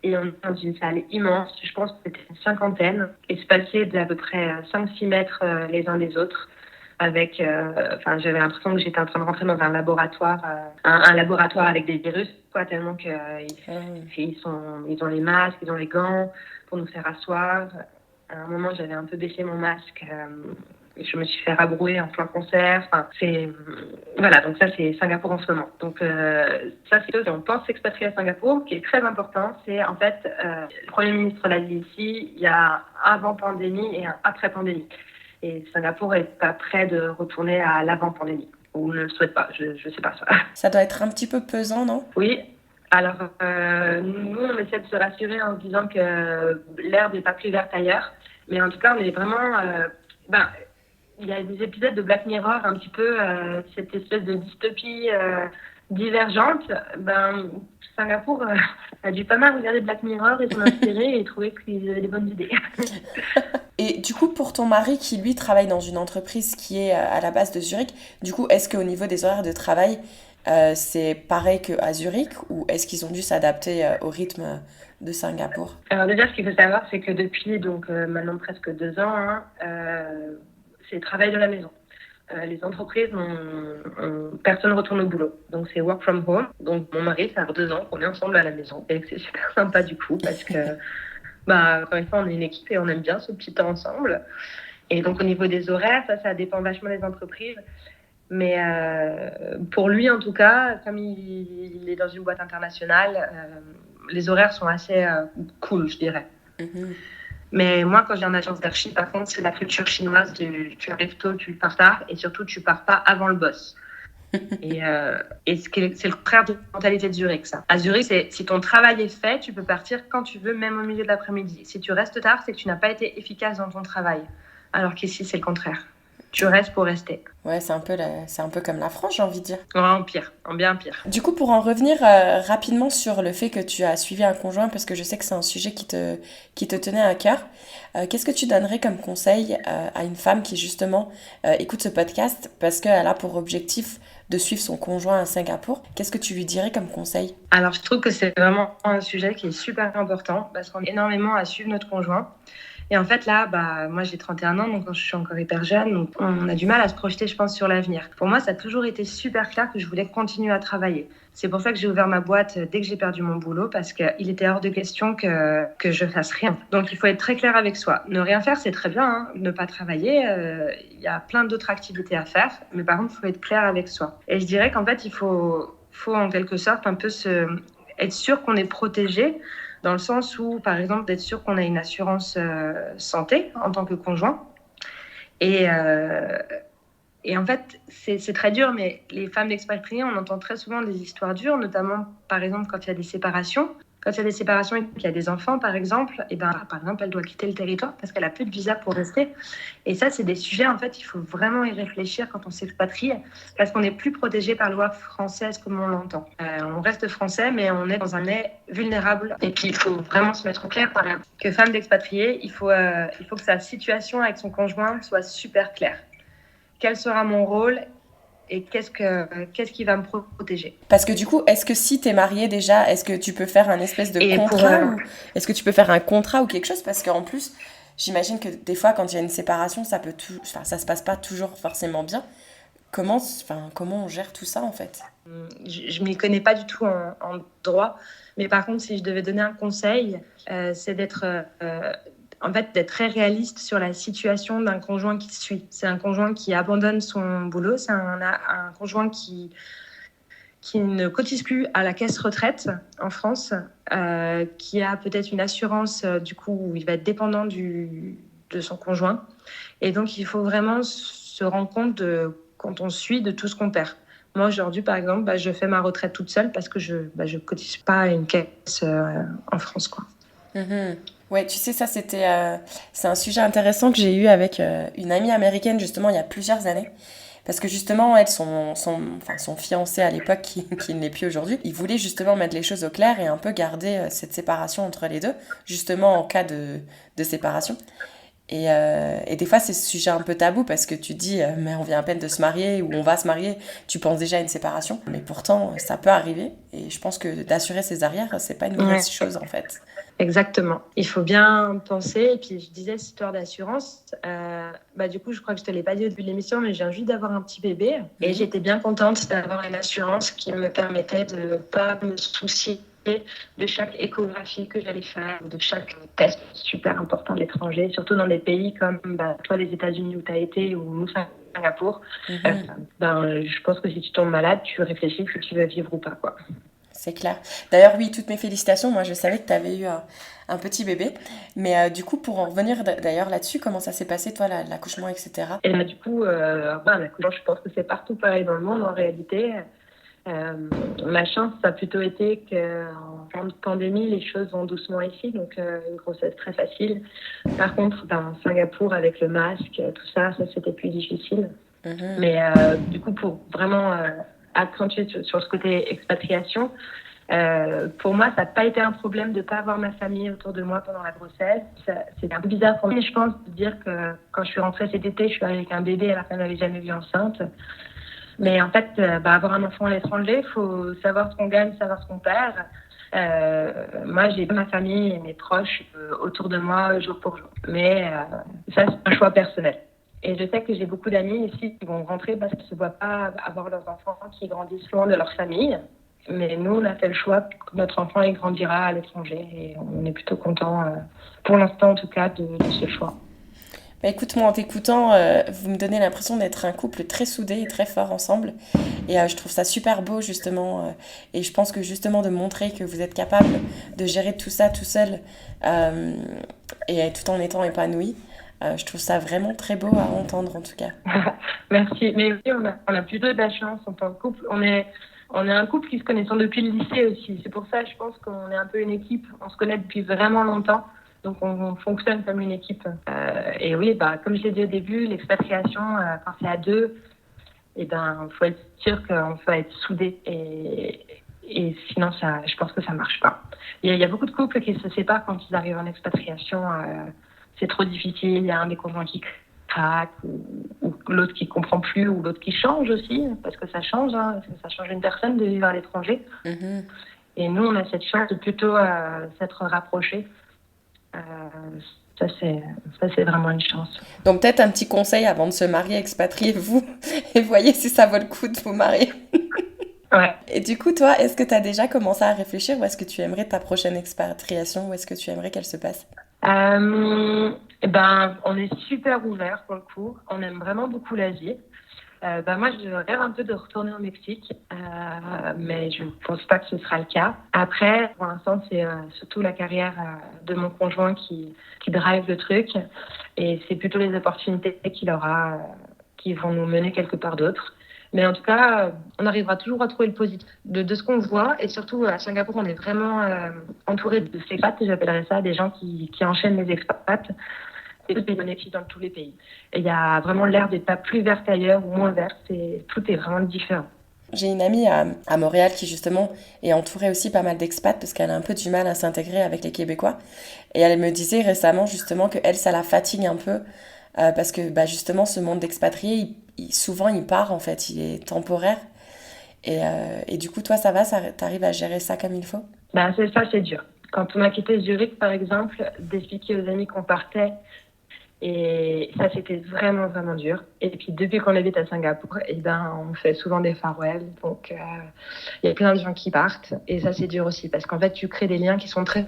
Et on est dans une salle immense, je pense que c'était une cinquantaine, espacée d'à peu près 5-6 mètres les uns des autres. Avec, j'avais l'impression que j'étais en train de rentrer dans un laboratoire, un laboratoire avec des virus, quoi, tellement qu'ils ont les masques, ils ont les gants pour nous faire asseoir. À un moment, j'avais un peu baissé mon masque. Je me suis fait rabrouer en plein concert. Voilà, donc ça, c'est Singapour en ce moment. Donc ça, c'est chose, on pense s'expatrier à Singapour, qui est très important. C'est en fait, le Premier ministre l'a dit ici, il y a avant pandémie et un après pandémie. Et Singapour n'est pas prêt de retourner à l'avant-pandémie. Ou ne le souhaite pas, je ne sais pas ça. Ça doit être un petit peu pesant, non? Oui. Alors, nous, on essaie de se rassurer en se disant que l'herbe n'est pas plus verte ailleurs. Mais en tout cas, on est vraiment... il y a des épisodes de Black Mirror, un petit peu cette espèce de dystopie divergente. Singapour a dû pas mal regarder Black Mirror et s'en inspirer et trouver qu'ils avaient des bonnes idées. Et du coup, pour ton mari qui, lui, travaille dans une entreprise qui est à la base de Zurich, du coup, est-ce qu'au niveau des horaires de travail, c'est pareil qu'à Zurich ou est-ce qu'ils ont dû s'adapter au rythme de Singapour? Alors déjà, ce qu'il faut savoir, c'est que depuis maintenant presque 2 ans, c'est travail de la maison. Les entreprises, personne ne retourne au boulot. Donc, c'est work from home. Donc, mon mari, ça fait 2 ans qu'on est ensemble à la maison. Et c'est super sympa du coup parce que, encore une fois, on est une équipe et on aime bien ce petit temps ensemble. Et donc, au niveau des horaires, ça dépend vachement des entreprises. Mais pour lui, en tout cas, comme il est dans une boîte internationale, les horaires sont assez cool, je dirais. Mm-hmm. Mais moi, quand je viens en agence d'archi, par contre, c'est la culture chinoise tu arrives tôt, tu pars tard, et surtout, tu pars pas avant le boss. Et c'est le contraire de la mentalité de Zurich, ça. À Zurich, si ton travail est fait, tu peux partir quand tu veux, même au milieu de l'après-midi. Si tu restes tard, c'est que tu n'as pas été efficace dans ton travail. Alors qu'ici, c'est le contraire. Tu restes pour rester. Ouais, c'est un peu comme la France, j'ai envie de dire. Ouais, en pire, en bien pire. Du coup, pour en revenir rapidement sur le fait que tu as suivi un conjoint, parce que je sais que c'est un sujet qui te tenait à cœur, qu'est-ce que tu donnerais comme conseil à une femme qui justement écoute ce podcast parce qu'elle a pour objectif de suivre son conjoint à Singapour? Qu'est-ce que tu lui dirais comme conseil? Alors, je trouve que c'est vraiment un sujet qui est super important parce qu'on a énormément à suivre notre conjoint. Et en fait, là, moi, j'ai 31 ans, donc je suis encore hyper jeune. Donc, on a du mal à se projeter, je pense, sur l'avenir. Pour moi, ça a toujours été super clair que je voulais continuer à travailler. C'est pour ça que j'ai ouvert ma boîte dès que j'ai perdu mon boulot, parce qu'il était hors de question que je fasse rien. Donc, il faut être très clair avec soi. Ne rien faire, c'est très bien. Hein. Ne pas travailler, il y a plein d'autres activités à faire. Mais par contre, il faut être clair avec soi. Et je dirais qu'en fait, il faut en quelque sorte un peu être sûr qu'on est protégé, dans le sens où, par exemple, d'être sûr qu'on a une assurance santé en tant que conjoint. Et en fait, c'est très dur, mais les femmes d'expatriés, on entend très souvent des histoires dures, notamment, par exemple, quand il y a des séparations. Quand il y a des séparations et qu'il y a des enfants, par exemple, par exemple, elle doit quitter le territoire parce qu'elle n'a plus de visa pour rester. Et ça, c'est des sujets, en fait, il faut vraiment y réfléchir quand on s'expatrie, parce qu'on n'est plus protégé par la loi française comme on l'entend. On reste français, mais on est dans un nez vulnérable. Et puis, il faut vraiment se mettre au clair que femme d'expatriée, il faut que sa situation avec son conjoint soit super claire. Quel sera mon rôle et qu'est-ce qui va me protéger. Parce que du coup, est-ce que si t'es mariée déjà, est-ce que tu peux faire un espèce de contrat ou est-ce que tu peux faire un contrat ou quelque chose? Parce qu'en plus, j'imagine que des fois, quand il y a une séparation, ça se passe pas toujours forcément bien. Comment on gère tout ça en fait? Je m'y connais pas du tout en droit, mais par contre, si je devais donner un conseil, c'est d'être très réaliste sur la situation d'un conjoint qui suit. C'est un conjoint qui abandonne son boulot, c'est un conjoint qui ne cotise plus à la caisse retraite en France, qui a peut-être une assurance du coup où il va être dépendant de son conjoint. Et donc, il faut vraiment se rendre compte quand on suit de tout ce qu'on perd. Moi, aujourd'hui, par exemple, je fais ma retraite toute seule parce que je cotise pas à une caisse en France, quoi. Mm-hmm. Ouais, tu sais, ça, c'est un sujet intéressant que j'ai eu avec une amie américaine, justement, il y a plusieurs années. Parce que justement, elle, son fiancé à l'époque, qui ne l'est plus aujourd'hui, il voulait justement mettre les choses au clair et un peu garder cette séparation entre les deux, justement en cas de séparation. Et des fois, c'est ce sujet un peu tabou parce que tu dis, mais on vient à peine de se marier ou on va se marier, tu penses déjà à une séparation. Mais pourtant, ça peut arriver. Et je pense que d'assurer ses arrières, c'est pas une mauvaise chose en fait. Exactement. Il faut bien penser. Et puis, je disais, cette histoire d'assurance, du coup, je crois que je te l'ai pas dit au début de l'émission, mais je viens juste d'avoir un petit bébé. Et j'étais bien contente d'avoir une assurance qui me permettait de ne pas me soucier de chaque échographie que j'allais faire, de chaque test super important de l'étranger, surtout dans des pays comme toi, les États-Unis où tu as été, ou nous, Singapour. Je pense que si tu tombes malade, tu réfléchis si tu veux vivre ou pas, quoi. C'est clair. D'ailleurs, oui, toutes mes félicitations. Moi, je savais que tu avais eu un petit bébé. Mais du coup, pour en revenir d'ailleurs là-dessus, comment ça s'est passé, toi, l'accouchement, etc. Et du coup, l'accouchement, je pense que c'est partout pareil dans le monde, en réalité. Ma chance, ça a plutôt été qu'en temps de pandémie, les choses vont doucement ici, donc une grossesse très facile. Par contre, Singapour, avec le masque, tout ça c'était plus difficile. Mm-hmm. Mais du coup, pour vraiment accentuer sur ce côté expatriation, pour moi, ça n'a pas été un problème de ne pas avoir ma famille autour de moi pendant la grossesse. C'est un peu bizarre pour moi, je pense, de dire que quand je suis rentrée cet été, je suis arrivée avec un bébé alors qu'elle ne m'avait jamais vue enceinte. Mais en fait, avoir un enfant à l'étranger, il faut savoir ce qu'on gagne, savoir ce qu'on perd. Moi, j'ai ma famille et mes proches autour de moi jour pour jour. Mais ça, c'est un choix personnel. Et je sais que j'ai beaucoup d'amis ici qui vont rentrer parce qu'ils ne se voient pas avoir leurs enfants qui grandissent loin de leur famille. Mais nous, on a fait le choix que notre enfant il grandira à l'étranger. Et on est plutôt contents, pour l'instant en tout cas, de ce choix. Bah écoute, moi en t'écoutant, vous me donnez l'impression d'être un couple très soudé et très fort ensemble. Et je trouve ça super beau justement. Et je pense que justement de montrer que vous êtes capable de gérer tout ça tout seul et tout en étant épanoui. Je trouve ça vraiment très beau à entendre en tout cas. Merci. Mais oui, on a plutôt de la chance en tant que couple. On est un couple qui se connaît depuis le lycée aussi. C'est pour ça, je pense qu'on est un peu une équipe. On se connaît depuis vraiment longtemps. Donc, on fonctionne comme une équipe. Et oui, comme je l'ai dit au début, l'expatriation, quand c'est à deux, faut être sûr qu'on peut être soudés. Et sinon, je pense que ça marche pas. Il y a beaucoup de couples qui se séparent quand ils arrivent en expatriation. C'est trop difficile. Il y a un des conjoints qui craque, ou l'autre qui comprend plus, ou l'autre qui change aussi, parce que ça change. Ça change une personne de vivre à l'étranger. Mm-hmm. Et nous, on a cette chance de plutôt s'être rapprochés. Ça c'est vraiment une chance. Donc peut-être un petit conseil avant de se marier, expatriez-vous et voyez si ça vaut le coup de vous marier. Ouais. Et du coup, toi, est-ce que tu as déjà commencé à réfléchir où est-ce que tu aimerais ta prochaine expatriation, où est-ce que tu aimerais qu'elle se passe? On est super ouverts pour le coup. On aime vraiment beaucoup l'Asie. Moi, je rêve un peu de retourner au Mexique, mais je ne pense pas que ce sera le cas. Après, pour l'instant, c'est surtout la carrière de mon conjoint qui drive le truc, et c'est plutôt les opportunités qu'il aura qui vont nous mener quelque part d'autre. Mais en tout cas, on arrivera toujours à trouver le positif de ce qu'on voit, et surtout à Singapour, on est vraiment entouré de ces expats, j'appellerais ça, des gens qui enchaînent les expats. C'est bénéfique dans tous les pays. Et il y a vraiment l'air d'être pas plus vert qu'ailleurs ou moins vert. Tout est vraiment différent. J'ai une amie à Montréal qui justement est entourée aussi pas mal d'expats parce qu'elle a un peu du mal à s'intégrer avec les Québécois. Et elle me disait récemment justement que elle, ça la fatigue un peu parce que justement, ce monde d'expatriés, souvent, il part, en fait, il est temporaire. Et du coup, toi, ça va, t'arrives à gérer ça comme il faut? C'est dur. Quand on a quitté Zurich, par exemple, d'expliquer aux amis qu'on partait, et ça, c'était vraiment, vraiment dur. Et puis, depuis qu'on habite à Singapour, on fait souvent des farewells. Donc, il y a plein de gens qui partent. Et ça, c'est dur aussi. Parce qu'en fait, tu crées des liens qui sont très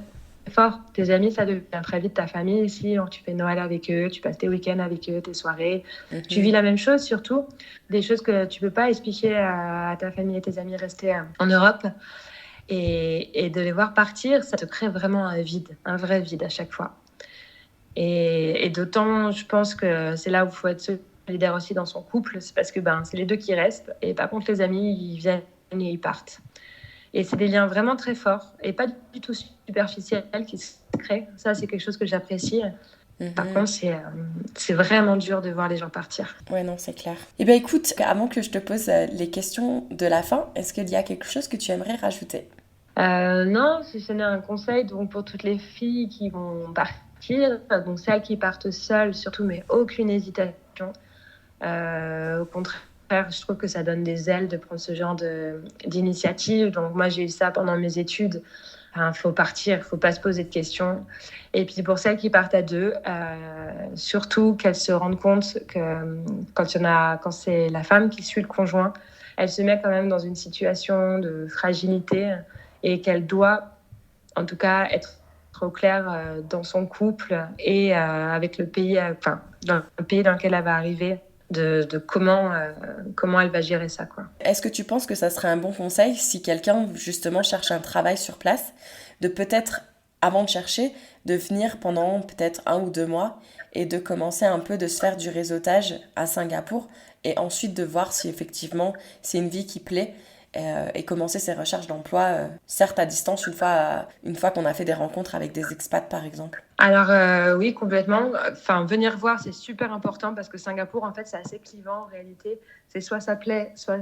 forts. Tes amis, ça devient très vite ta famille ici. Donc, tu fais Noël avec eux, tu passes tes week-ends avec eux, tes soirées. Tu vis la même chose, surtout. Des choses que tu peux pas expliquer à ta famille et tes amis restés en Europe. Et de les voir partir, ça te crée vraiment un vrai vide à chaque fois. Et d'autant, je pense que c'est là où il faut être solidaire aussi dans son couple, c'est parce que c'est les deux qui restent. Et par contre, les amis, ils viennent et ils partent. Et c'est des liens vraiment très forts et pas du tout superficiels qui se créent. Ça, c'est quelque chose que j'apprécie. Par contre, c'est vraiment dur de voir les gens partir. Ouais, non, c'est clair. Eh bien, écoute, avant que je te pose les questions de la fin, est-ce qu'il y a quelque chose que tu aimerais rajouter? Non, si ce n'est un conseil donc pour toutes les filles qui vont partir, donc celles qui partent seules surtout, mais aucune hésitation. Au contraire, je trouve que ça donne des ailes de prendre ce genre d'initiative. Donc moi, j'ai eu ça pendant mes études. Faut partir, faut pas se poser de questions. Et puis pour celles qui partent à deux, surtout qu'elles se rendent compte que quand c'est la femme qui suit le conjoint, elle se met quand même dans une situation de fragilité et qu'elle doit, en tout cas, être au clair dans son couple et avec le pays, dans le pays dans lequel elle va arriver, de comment elle va gérer ça, quoi. Est-ce que tu penses que ça serait un bon conseil si quelqu'un justement cherche un travail sur place, de peut-être, avant de chercher, de venir pendant peut-être 1 ou 2 mois et de commencer un peu de se faire du réseautage à Singapour et ensuite de voir si effectivement c'est une vie qui plaît et commencer ses recherches d'emploi, certes à distance, une fois qu'on a fait des rencontres avec des expats par exemple? Alors oui, complètement. Enfin, venir voir, c'est super important parce que Singapour, en fait, c'est assez clivant en réalité. C'est soit ça plaît, soit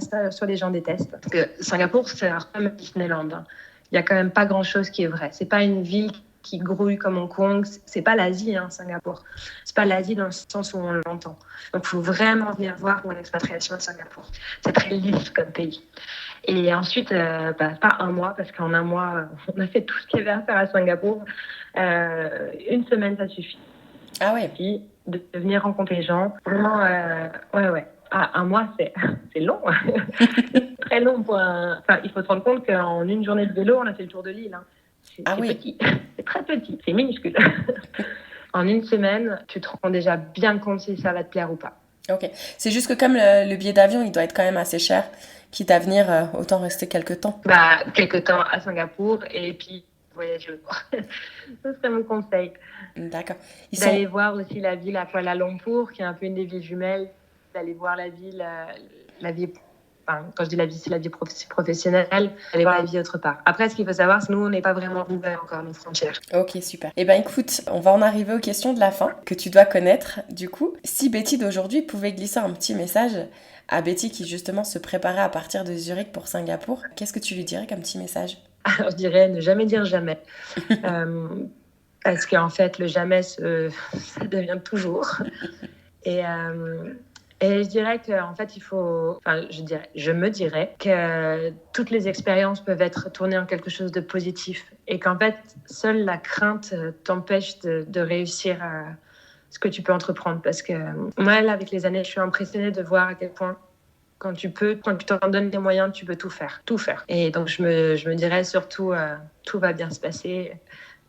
les gens détestent. Parce que Singapour, c'est un peu comme Disneyland, hein. Il y a quand même pas grand-chose qui est vrai. C'est pas une ville qui grouille comme Hong Kong. C'est pas l'Asie, hein, Singapour. C'est pas l'Asie dans le sens où on l'entend. Donc, il faut vraiment venir voir pour l'expatriation à Singapour. C'est très lisse comme pays. Et ensuite, pas 1 mois, parce qu'en 1 mois, on a fait tout ce qu'il y avait à faire à Singapour. 1 semaine, ça suffit. Ah ouais. De venir rencontrer les gens. Vraiment, ouais. 1 mois, c'est long. Très long il faut se rendre compte qu'en 1 journée de vélo, on a fait le tour de l'île, hein. C'est petit. C'est très petit. C'est minuscule. En 1 semaine, tu te rends déjà bien compte si ça va te plaire ou pas. Ok. C'est juste que comme le billet d'avion, il doit être quand même assez cher, quitte à venir, autant rester quelques temps. Quelques temps à Singapour et puis voyager. Ce serait mon conseil. D'accord. D'aller voir aussi la ville à Kuala Lumpur, qui est un peu une des villes jumelles. D'aller voir la vie, quand je dis la vie, c'est la vie professionnelle. Aller voir la vie autre part. Après, ce qu'il faut savoir, c'est que nous, on n'est pas vraiment ouvert encore nos frontières. Ok, super. Eh bien, écoute, on va en arriver aux questions de la fin, que tu dois connaître, du coup. Si Betty d'aujourd'hui pouvait glisser un petit message à Betty qui, justement, se préparait à partir de Zurich pour Singapour, qu'est-ce que tu lui dirais comme petit message? Alors, je dirais ne jamais dire jamais. Parce qu'en fait, le jamais, ça devient toujours. Et je dirais qu'en fait, je me dirais que toutes les expériences peuvent être tournées en quelque chose de positif et qu'en fait, seule la crainte t'empêche de réussir ce que tu peux entreprendre. Parce que moi, là, avec les années, je suis impressionnée de voir à quel point quand tu t'en donnes les moyens, tu peux tout faire. Et donc, je me dirais surtout, tout va bien se passer.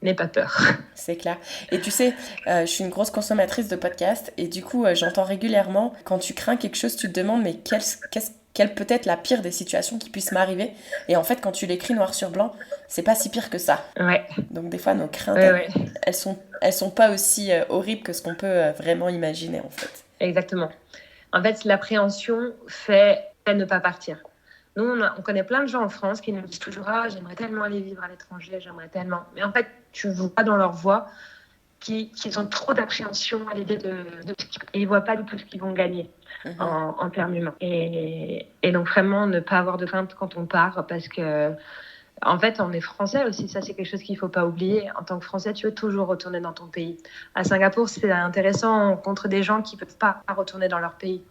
N'aie pas peur. C'est clair. Et tu sais, je suis une grosse consommatrice de podcasts et du coup, j'entends régulièrement, quand tu crains quelque chose, tu te demandes, mais quelle peut être la pire des situations qui puissent m'arriver? Et en fait, quand tu l'écris noir sur blanc, c'est pas si pire que ça. Ouais. Donc des fois, nos craintes, Ouais. elles sont pas aussi horribles que ce qu'on peut vraiment imaginer, en fait. Exactement. En fait, l'appréhension fait ne pas partir. Nous, on connaît plein de gens en France qui nous disent toujours « Ah, j'aimerais tellement aller vivre à l'étranger, j'aimerais tellement. » Mais en fait, tu vois dans leur voix qu'ils ont trop d'appréhension à l'idée et ils ne voient pas du tout ce qu'ils vont gagner en termes humains. Et donc, vraiment, ne pas avoir de crainte quand on part parce que En fait, on est français aussi, ça c'est quelque chose qu'il ne faut pas oublier. En tant que français, tu veux toujours retourner dans ton pays. À Singapour, c'est intéressant, on rencontre des gens qui ne peuvent pas retourner dans leur pays.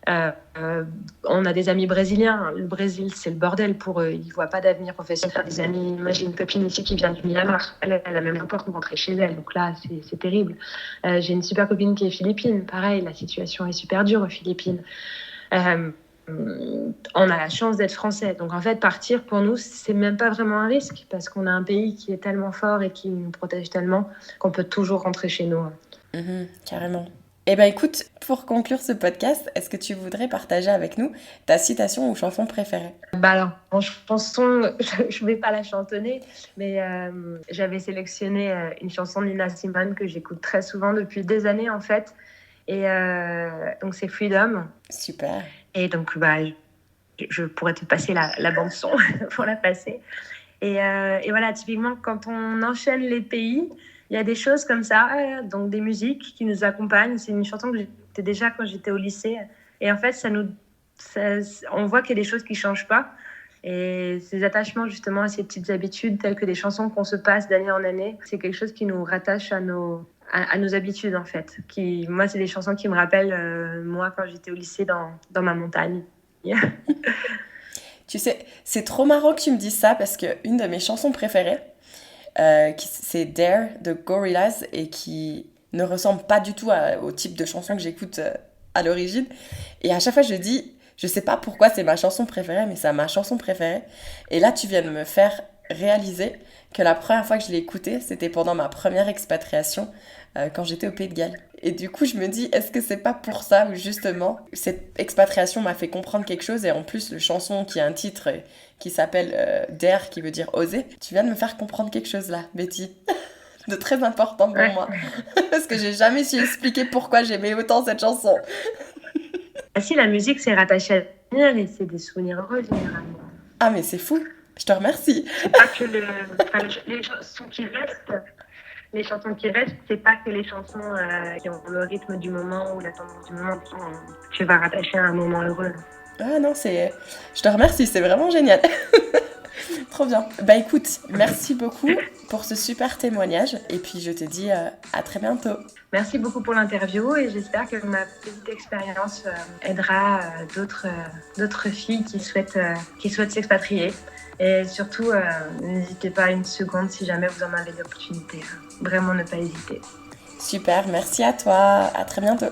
On a des amis brésiliens. Le Brésil, c'est le bordel pour eux. Ils ne voient pas d'avenir professionnel. Des amis, moi j'ai une copine ici qui vient du Myanmar. Elle a même pas rencontré chez elle. Donc là, c'est terrible. J'ai une super copine qui est philippine. Pareil, la situation est super dure aux Philippines. On a la chance d'être français. Donc en fait, partir pour nous, c'est même pas vraiment un risque parce qu'on a un pays qui est tellement fort et qui nous protège tellement qu'on peut toujours rentrer chez nous. Carrément. Eh ben écoute, pour conclure ce podcast, est-ce que tu voudrais partager avec nous ta citation ou chanson préférée? Alors, en chanson, je ne vais pas la chantonner, mais j'avais sélectionné une chanson de Nina Simone que j'écoute très souvent depuis des années en fait. Et donc c'est Freedom. Super. Et donc je pourrais te passer la bande son pour la passer. Et voilà, typiquement quand on enchaîne les pays, il y a des choses comme ça, donc des musiques qui nous accompagnent. C'est une chanson que j'écoutais déjà quand j'étais au lycée. Et en fait, on voit qu'il y a des choses qui ne changent pas. Et ces attachements justement à ces petites habitudes, telles que des chansons qu'on se passe d'année en année, c'est quelque chose qui nous rattache à nos habitudes en fait. Moi, c'est des chansons qui me rappellent moi quand j'étais au lycée dans ma montagne. Tu sais, c'est trop marrant que tu me dises ça parce qu'une de mes chansons préférées, c'est Dare de Gorillaz et qui ne ressemble pas du tout au type de chanson que j'écoute à l'origine. Et à chaque fois, je dis, je sais pas pourquoi c'est ma chanson préférée, mais c'est ma chanson préférée. Et là, tu viens de me faire réaliser que la première fois que je l'ai écoutée, c'était pendant ma première expatriation quand j'étais au Pays de Galles. Et du coup, je me dis, est-ce que c'est pas pour ça où justement cette expatriation m'a fait comprendre quelque chose et en plus, le chanson qui a un titre qui s'appelle Dare, qui veut dire oser, tu viens de me faire comprendre quelque chose là, Betty. De très important pour moi. Parce que j'ai jamais su expliquer pourquoi j'aimais autant cette chanson. Ah si, la musique, c'est rattaché à l'avenir et c'est des souvenirs heureux généralement. Ah mais c'est fou, je te remercie. C'est pas que les chansons qui restent. Les chansons qui restent, c'est pas que les chansons qui ont le rythme du moment ou la tendance du moment. Tu vas rattacher à un moment heureux. Ah non, je te remercie, c'est vraiment génial. Trop bien. Bah écoute, merci beaucoup pour ce super témoignage et puis je te dis à très bientôt. Merci beaucoup pour l'interview et j'espère que ma petite expérience aidera d'autres filles qui souhaitent s'expatrier. Et surtout, n'hésitez pas une seconde si jamais vous en avez l'opportunité. Vraiment ne pas hésiter. Super, merci à toi. À très bientôt.